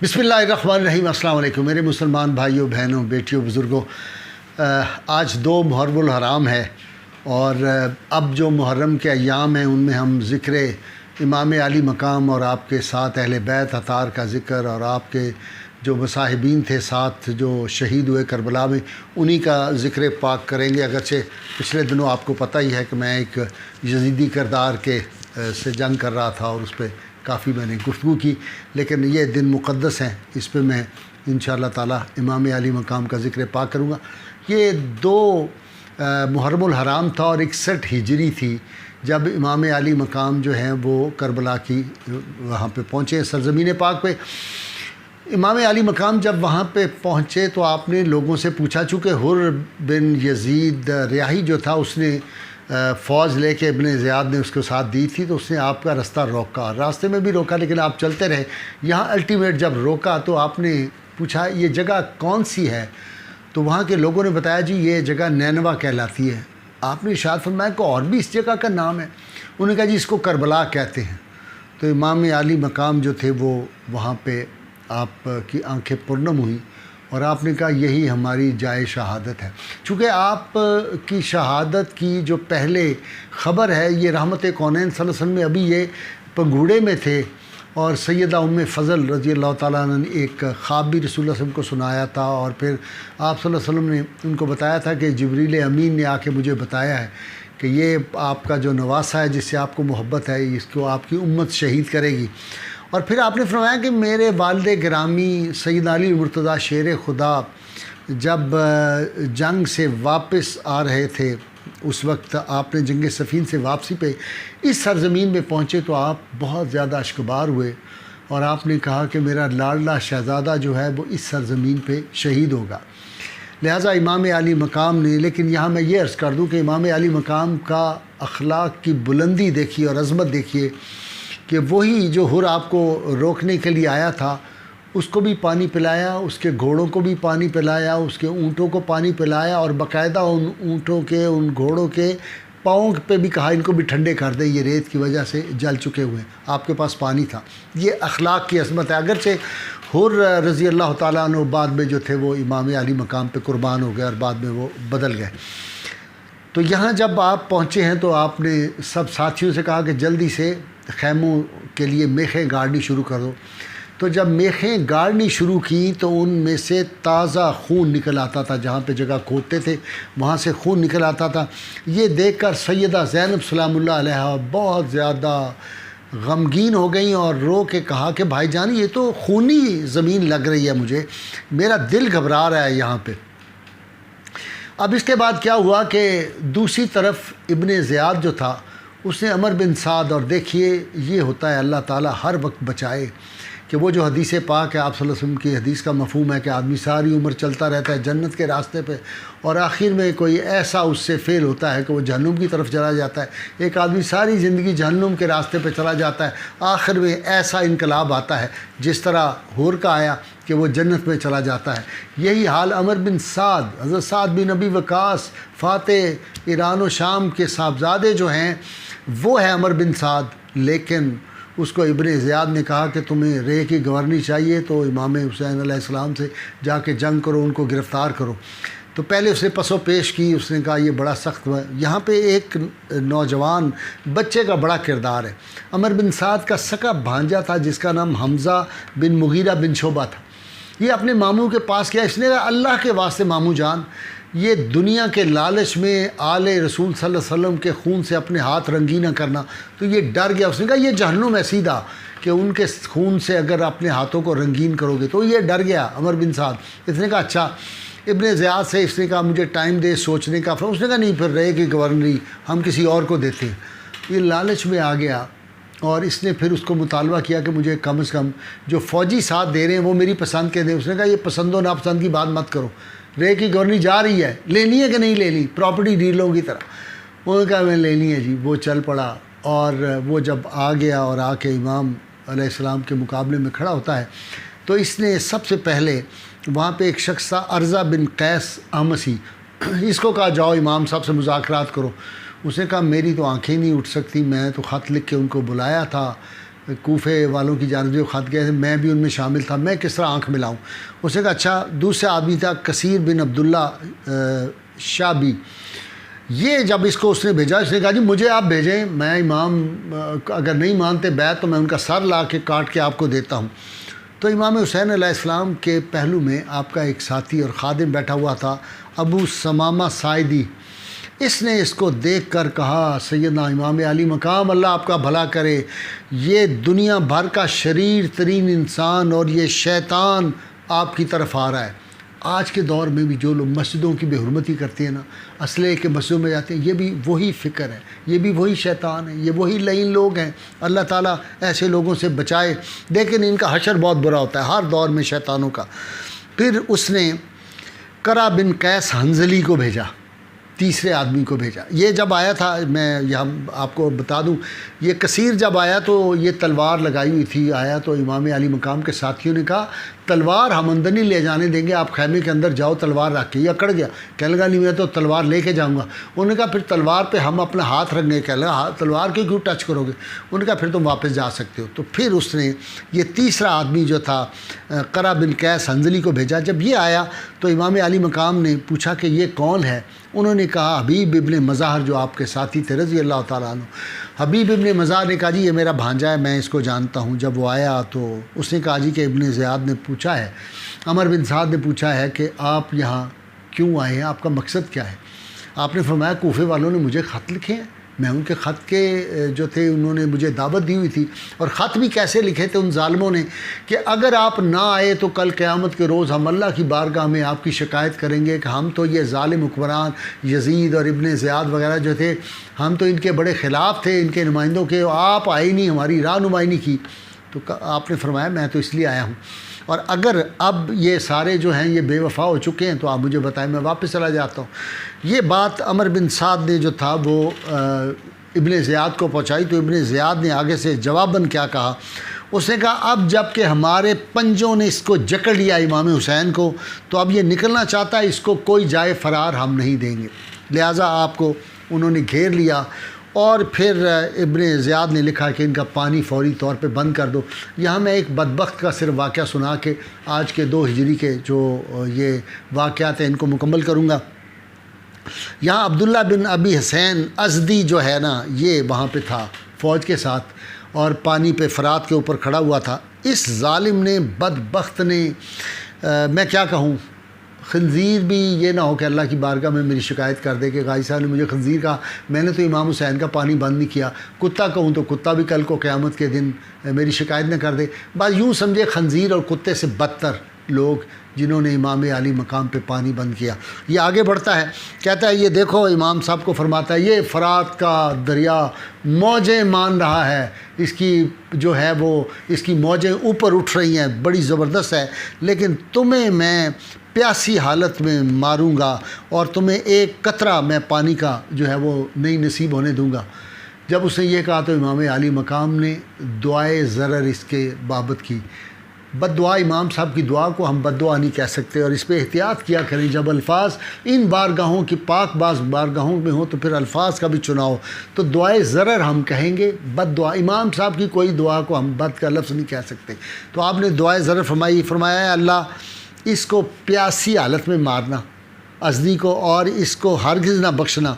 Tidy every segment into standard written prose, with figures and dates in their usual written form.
بسم اللہ الرحمن الرحیم۔ السلام علیکم میرے مسلمان بھائیوں، بہنوں، بیٹیوں، بزرگوں۔ آج 2 محرم الحرام ہے اور اب جو محرم کے ایام ہیں ان میں ہم ذکر امام علی مقام اور آپ کے ساتھ اہل بیت اطہار کا ذکر اور آپ کے جو مصاحبین تھے ساتھ جو شہید ہوئے کربلا میں انہی کا ذکر پاک کریں گے۔ اگرچہ پچھلے دنوں آپ کو پتہ ہی ہے کہ میں ایک یزیدی کردار کے سے جنگ کر رہا تھا اور اس پہ کافی میں نے گفتگو کی، لیکن یہ دن مقدس ہیں، اس پہ میں انشاءاللہ تعالی امام علی مقام کا ذکر پاک کروں گا۔ یہ 2 محرم الحرام تھا اور 61 ہجری تھی جب امام علی مقام جو ہیں وہ کربلا کی وہاں پہ پہنچے، سرزمین پاک پہ۔ امام علی مقام جب وہاں پہ پہنچے تو آپ نے لوگوں سے پوچھا، چونکہ حر بن یزید ریاحی جو تھا اس نے فوج لے کے ابن زیاد نے اس کو ساتھ دی تھی، تو اس نے آپ کا رستہ روکا، راستے میں بھی روکا لیکن آپ چلتے رہے۔ یہاں الٹیمیٹ جب روکا تو آپ نے پوچھا یہ جگہ کون سی ہے، تو وہاں کے لوگوں نے بتایا جی یہ جگہ نینوا کہلاتی ہے۔ آپ نے ارشاد فرمایا کہ اور بھی اس جگہ کا نام ہے؟ انہوں نے کہا جی اس کو کربلا کہتے ہیں۔ تو امام علی مقام جو تھے وہ وہاں پہ آپ کی آنکھیں پرنم ہوئیں اور آپ نے کہا یہی ہماری جائے شہادت ہے۔ چونکہ آپ کی شہادت کی جو پہلے خبر ہے یہ رحمت کونین صلی اللہ علیہ وسلم میں ابھی یہ پنگھوڑے میں تھے اور سیدہ ام فضل رضی اللہ تعالیٰ عنہ نے ایک خواب بھی رسول اللہ صلی اللہ علیہ وسلم کو سنایا تھا اور پھر آپ صلی اللہ علیہ وسلم نے ان کو بتایا تھا کہ جبریل امین نے آ کے مجھے بتایا ہے کہ یہ آپ کا جو نواسہ ہے جس سے آپ کو محبت ہے اس کو آپ کی امت شہید کرے گی۔ اور پھر آپ نے فرمایا کہ میرے والد گرامی سیدنا علی مرتضیٰ شیر خدا جب جنگ سے واپس آ رہے تھے، اس وقت آپ نے جنگ صفین سے واپسی پہ اس سرزمین میں پہنچے تو آپ بہت زیادہ اشکبار ہوئے اور آپ نے کہا کہ میرا لاڈلا شہزادہ جو ہے وہ اس سرزمین پہ شہید ہوگا۔ لہٰذا امام علی مقام نے، لیکن یہاں میں یہ عرض کر دوں کہ امام علی مقام کا اخلاق کی بلندی دیکھیے اور عظمت دیکھیے کہ وہی جو حر آپ کو روکنے کے لیے آیا تھا اس کو بھی پانی پلایا، اس کے گھوڑوں کو بھی پانی پلایا، اس کے اونٹوں کو پانی پلایا اور باقاعدہ ان اونٹوں کے ان گھوڑوں کے پاؤں پہ بھی کہا ان کو بھی ٹھنڈے کر دیں، یہ ریت کی وجہ سے جل چکے ہوئے، آپ کے پاس پانی تھا۔ یہ اخلاق کی عظمت ہے۔ اگرچہ حر رضی اللہ تعالیٰ عنہ بعد میں جو تھے وہ امام علی مقام پہ قربان ہو گئے اور بعد میں وہ بدل گئے۔ تو یہاں جب آپ پہنچے ہیں تو آپ نے سب ساتھیوں سے کہا کہ جلدی سے خیموں کے لیے میخیں گاڑنی شروع کر دو۔ تو جب میخیں گاڑنی شروع کی تو ان میں سے تازہ خون نکل آتا تھا، جہاں پہ جگہ کھودتے تھے وہاں سے خون نکل آتا تھا۔ یہ دیکھ کر سیدہ زینب سلام اللہ علیہا بہت زیادہ غمگین ہو گئیں اور رو کے کہا کہ بھائی جان یہ تو خونی زمین لگ رہی ہے، مجھے میرا دل گھبرا رہا ہے یہاں پہ۔ اب اس کے بعد کیا ہوا کہ دوسری طرف ابن زیاد جو تھا اس نے عمر بن سعد، اور دیکھیے یہ ہوتا ہے اللہ تعالیٰ ہر وقت بچائے کہ وہ جو حدیث پاک ہے آپ صلی اللہ علیہ وسلم کی حدیث کا مفہوم ہے کہ آدمی ساری عمر چلتا رہتا ہے جنت کے راستے پہ اور آخر میں کوئی ایسا اس سے فیل ہوتا ہے کہ وہ جہنم کی طرف چلا جاتا ہے۔ ایک آدمی ساری زندگی جہنم کے راستے پہ چلا جاتا ہے، آخر میں ایسا انقلاب آتا ہے جس طرح حور کا آیا کہ وہ جنت میں چلا جاتا ہے۔ یہی حال عمر بن سعد، حضرت سعد بن ابی وقاص فاتح ایران و شام کے صاحبزادے جو ہیں وہ ہے عمر بن سعد، لیکن اس کو ابن زیاد نے کہا کہ تمہیں رے کی گورنی چاہیے تو امام حسین علیہ السلام سے جا کے جنگ کرو، ان کو گرفتار کرو۔ تو پہلے اس نے پس و پیش کی، اس نے کہا یہ بڑا سخت ہوا ہے۔ یہاں پہ ایک نوجوان بچے کا بڑا کردار ہے۔ عمر بن سعد کا سکا بھانجا تھا جس کا نام حمزہ بن مغیرہ بن شعبہ تھا۔ یہ اپنے ماموں کے پاس گیا، اس نے کہا اللہ کے واسطے ماموں جان یہ دنیا کے لالچ میں آل رسول صلی اللہ علیہ وسلم کے خون سے اپنے ہاتھ رنگی نہ کرنا۔ تو یہ ڈر گیا، اس نے کہا یہ جہنم ہے سیدھا کہ ان کے خون سے اگر اپنے ہاتھوں کو رنگین کرو گے۔ تو یہ ڈر گیا عمر بن سعد۔ اس نے کہا اچھا۔ ابن زیاد سے اس نے کہا مجھے ٹائم دے سوچنے کا، اس نے کہا نہیں پھر رہے کی گورنری ہم کسی اور کو دیتے ہیں۔ یہ لالچ میں آ گیا اور اس نے پھر اس کو مطالبہ کیا کہ مجھے کم از کم جو فوجی ساتھ دے رہے ہیں وہ میری پسند کے دیں۔ اس نے کہا یہ پسند و ناپسند کی بات مت کرو، رے کی گورنی جا رہی ہے، لینی ہے کہ نہیں لینی، پراپرٹی ڈیلوں کی طرح۔ انہوں نے کہا میں لینی ہے جی۔ وہ چل پڑا اور وہ جب آ گیا اور آ کے امام علیہ السلام کے مقابلے میں کھڑا ہوتا ہے تو اس نے سب سے پہلے وہاں پہ ایک شخص تھا عرضہ بن قیس احمسی، اس کو کہا جاؤ امام صاحب سے مذاکرات کرو۔ اس نے کہا میری تو آنکھیں نہیں اٹھ سکتی، میں تو خط لکھ کے ان کو بلایا تھا کوفے والوں کی جانب جو خط گئے تھے میں بھی ان میں شامل تھا، میں کس طرح آنکھ ملاؤں؟ اس نے کہا اچھا دوسرا آدمی تھا کثیر بن عبداللہ شابی، یہ جب اس کو اس نے بھیجا اس نے کہا جی مجھے آپ بھیجیں، میں امام اگر نہیں مانتے بیعت تو میں ان کا سر لا کے کاٹ کے آپ کو دیتا ہوں۔ تو امام حسین علیہ السلام کے پہلو میں آپ کا ایک ساتھی اور خادم بیٹھا ہوا تھا ابو ثمامہ ساعدی، اس نے اس کو دیکھ کر کہا سیدنا امام علی مقام اللہ آپ کا بھلا کرے، یہ دنیا بھر کا شریر ترین انسان اور یہ شیطان آپ کی طرف آ رہا ہے۔ آج کے دور میں بھی جو لوگ مسجدوں کی بے حرمتی کرتے ہیں نا، اسلحے کے مسجدوں میں جاتے ہیں، یہ بھی وہی فکر ہے، یہ بھی وہی شیطان ہے، یہ وہی لعین لوگ ہیں۔ اللہ تعالیٰ ایسے لوگوں سے بچائے، لیکن ان کا حشر بہت برا ہوتا ہے ہر دور میں شیطانوں کا۔ پھر اس نے کرا بن قیس حنظلی کو بھیجا، تیسرے آدمی کو بھیجا۔ یہ جب آیا تھا میں یہاں آپ کو بتا دوں، یہ کثیر جب آیا تو یہ تلوار لگائی ہوئی تھی، آیا تو امام علی مقام کے ساتھیوں نے کہا تلوار ہم اندر نہیں لے جانے دیں گے، آپ خیمے کے اندر جاؤ تلوار رکھ کے۔ یہ اکڑ گیا، کہنے لگا نہیں میں تو تلوار لے کے جاؤں گا۔ انہوں نے کہا پھر تلوار پہ ہم اپنا ہاتھ رکھ گے، کہنے لگا تلوار کے کیوں ٹچ کرو گے؟ انہوں نے کہا پھر تم واپس جا سکتے ہو۔ تو پھر اس نے یہ تیسرا آدمی جو تھا قرہ بن قیس حنظلی کو بھیجا۔ جب یہ آیا تو امام علی مقام نے پوچھا کہ یہ کون ہے؟ انہوں نے کہا حبیب ابن مظاہر جو آپ کے ساتھی تھے رضی اللہ تعالیٰ عنہ۔ حبیب ابن مظاہر نے کہا جی یہ میرا بھانجا ہے، میں اس کو جانتا ہوں۔ جب وہ آیا تو اس نے کہا جی کہ ابن زیاد نے پوچھا ہے، عمر بن سعد نے پوچھا ہے کہ آپ یہاں کیوں آئے ہیں، آپ کا مقصد کیا ہے؟ آپ نے فرمایا کوفے والوں نے مجھے خط لکھے ہیں، میں ان کے خط کے جو تھے انہوں نے مجھے دعوت دی ہوئی تھی، اور خط بھی کیسے لکھے تھے ان ظالموں نے کہ اگر آپ نہ آئے تو کل قیامت کے روز ہم اللہ کی بارگاہ میں آپ کی شکایت کریں گے کہ ہم تو یہ ظالم حکمران یزید اور ابن زیاد وغیرہ جو تھے ہم تو ان کے بڑے خلاف تھے، ان کے نمائندوں کے، آپ آئے نہیں، ہماری رہنمائی نہیں کی۔ تو آپ نے فرمایا میں تو اس لیے آیا ہوں، اور اگر اب یہ سارے جو ہیں یہ بے وفا ہو چکے ہیں تو آپ مجھے بتائیں، میں واپس چلا جاتا ہوں۔ یہ بات عمر بن سعد نے جو تھا وہ ابن زیاد کو پہنچائی، تو ابن زیاد نے آگے سے جواباً کیا کہا؟ اس نے کہا اب جب کہ ہمارے پنجوں نے اس کو جکڑ لیا امام حسین کو، تو اب یہ نکلنا چاہتا ہے، اس کو کوئی جائے فرار ہم نہیں دیں گے، لہٰذا آپ کو انہوں نے گھیر لیا۔ اور پھر ابن زیاد نے لکھا کہ ان کا پانی فوری طور پہ بند کر دو۔ یہاں میں ایک بدبخت کا صرف واقعہ سنا کے آج کے 2 ہجری کے جو یہ واقعات ہیں ان کو مکمل کروں گا۔ یہاں عبداللہ بن ابی حسین ازدی جو ہے نا یہ وہاں پہ تھا فوج کے ساتھ، اور پانی پہ فرات کے اوپر کھڑا ہوا تھا۔ اس ظالم نے بدبخت نے میں کیا کہوں، خنزیر بھی یہ نہ ہو کہ اللہ کی بارگاہ میں میری شکایت کر دے کہ غازی صاحب نے مجھے خنزیر کہا، میں نے تو امام حسین کا پانی بند نہیں کیا۔ کتا کہوں تو کتا بھی کل کو قیامت کے دن میری شکایت نہ کر دے۔ بس یوں سمجھے خنزیر اور کتے سے بدتر لوگ جنہوں نے امام علی مقام پہ پانی بند کیا۔ یہ آگے بڑھتا ہے، کہتا ہے یہ دیکھو امام صاحب کو فرماتا ہے یہ فرات کا دریا موجیں مان رہا ہے، اس کی جو ہے وہ اس کی موجیں اوپر اٹھ رہی ہیں، بڑی زبردست ہے، لیکن تمہیں میں پیاسی حالت میں ماروں گا اور تمہیں ایک قطرہ میں پانی کا جو ہے وہ نہیں نصیب ہونے دوں گا۔ جب اس نے یہ کہا تو امام علی مقام نے دعائے ضرر اس کے بابت کی۔ بد دعا امام صاحب کی دعا کو ہم بد دعا نہیں کہہ سکتے، اور اس پہ احتیاط کیا کریں جب الفاظ ان بارگاہوں کی پاک باز بارگاہوں میں ہوں تو پھر الفاظ کا بھی چناؤ۔ تو دعائے ضرر ہم کہیں گے، بد دعا امام صاحب کی کوئی دعا کو ہم بد کا لفظ نہیں کہہ سکتے۔ تو آپ نے دعائے ضرر فرمایا ہے اللہ اس کو پیاسی حالت میں مارنا ازدی کو، اور اس کو ہرگز نہ بخشنا۔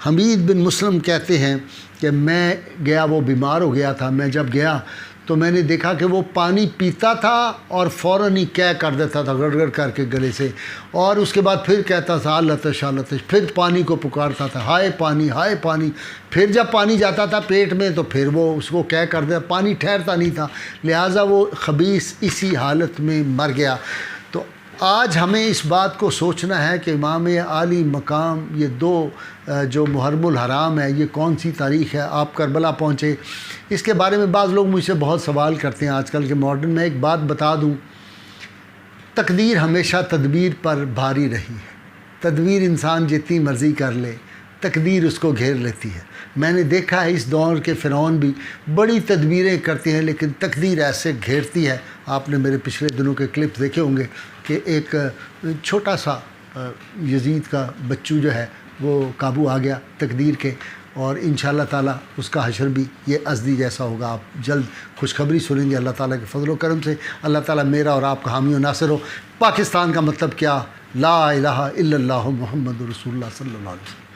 حمید بن مسلم کہتے ہیں کہ میں گیا، وہ بیمار ہو گیا تھا، میں جب گیا تو میں نے دیکھا کہ وہ پانی پیتا تھا اور فوراً ہی کہہ کر دیتا تھا گڑ گڑ کر کے گلے سے، اور اس کے بعد پھر کہتا تھا لتش لتش، پھر پانی کو پکارتا تھا ہائے پانی ہائے پانی۔ پھر جب پانی جاتا تھا پیٹ میں تو پھر وہ اس کو کہہ کر دیتا، پانی ٹھہرتا نہیں تھا، لہٰذا وہ خبیث اسی حالت میں مر گیا۔ تو آج ہمیں اس بات کو سوچنا ہے کہ امام علی مقام یہ 2 جو محرم الحرام ہے یہ کون سی تاریخ ہے، آپ کربلا پہنچے، اس کے بارے میں بعض لوگ مجھ سے بہت سوال کرتے ہیں آج کل کے ماڈرن میں۔ ایک بات بتا دوں، تقدیر ہمیشہ تدبیر پر بھاری رہی ہے، تدبیر انسان جتنی مرضی کر لے تقدیر اس کو گھیر لیتی ہے۔ میں نے دیکھا ہے اس دور کے فرعون بھی بڑی تدبیریں کرتے ہیں لیکن تقدیر ایسے گھیرتی ہے۔ آپ نے میرے پچھلے دنوں کے کلپ دیکھے ہوں گے کہ ایک چھوٹا سا یزید کا بچو جو ہے وہ قابو آ گیا تقدیر کے، اور انشاءاللہ تعالیٰ اس کا حشر بھی یہ ازدی جیسا ہوگا. آپ جلد خوشخبری سنیں گے اللہ تعالیٰ کے فضل و کرم سے. اللہ تعالیٰ میرا اور آپ کا حامی و ناصر ہو. پاکستان کا مطلب کیا؟ لا الہ الا اللہ محمد رسول اللہ صلی اللہ علیہ وسلم.